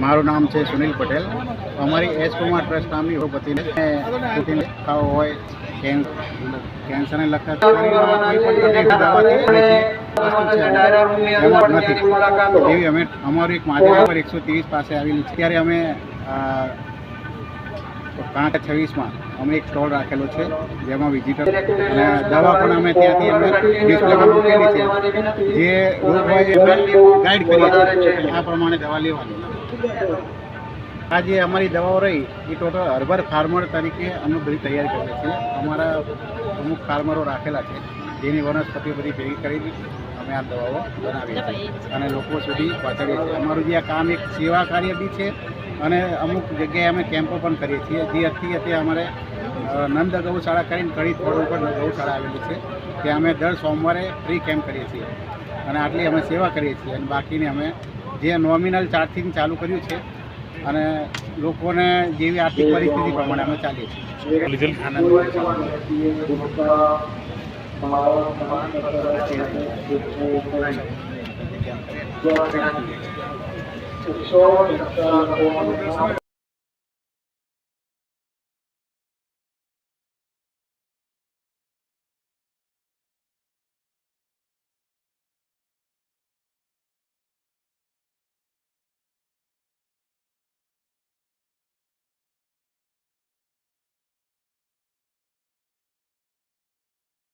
મારું નામ છે સુનિલ પટેલ। અમારી એસ કુમાર ટ્રસ્ટ નામની ઉદ્યોગપતિને ખાવો હોય કેન્સરને લગતા કોઈ પણ નથી એવી અમે અમારું એક મહાદેવ પર 130 પાસે આવેલું છે। ત્યારે અમે 5/26 અમે એક સ્ટોલ રાખેલો છે જેમાં વિઝિટર અને દવા પણ અમે ત્યાંથી અમે ડિસ્પ્લેમાં મૂકેલી છે। જે રોગ હોય એ ગાઈડ કરીએ છીએ આ પ્રમાણે દવા લેવાની। આ જે અમારી દવાઓ રહી એ ટોટલ હર્બલ ફાર્મર તરીકે અમે બધી તૈયાર કરીએ છીએ। અમારા અમુક ફાર્મરો રાખેલા છે જેની વનસ્પતિઓ બધી ભેગી કરીને અમે આ દવાઓ બનાવીએ છીએ અને લોકો સુધી પહોંચાડીએ છીએ। અમારું જે આ કામ એક સેવા કાર્ય બી છે અને અમુક જગ્યાએ અમે કેમ્પો પણ કરીએ છીએ। જે અત્યારે અમારે નંદ ગૌશાળા કરીને કડી થોડ ઉપર ગૌશાળા આવેલી છે ત્યાં અમે દર સોમવારે ફ્રી કેમ્પ કરીએ છીએ અને આટલી અમે સેવા કરીએ છીએ અને બાકીની અમે જે નોમિનલ ચાર્જથી ચાલુ કર્યું છે અને લોકોને જેવી આર્થિક પરિસ્થિતિ પ્રમાણે અમે ચાલીએ છીએ।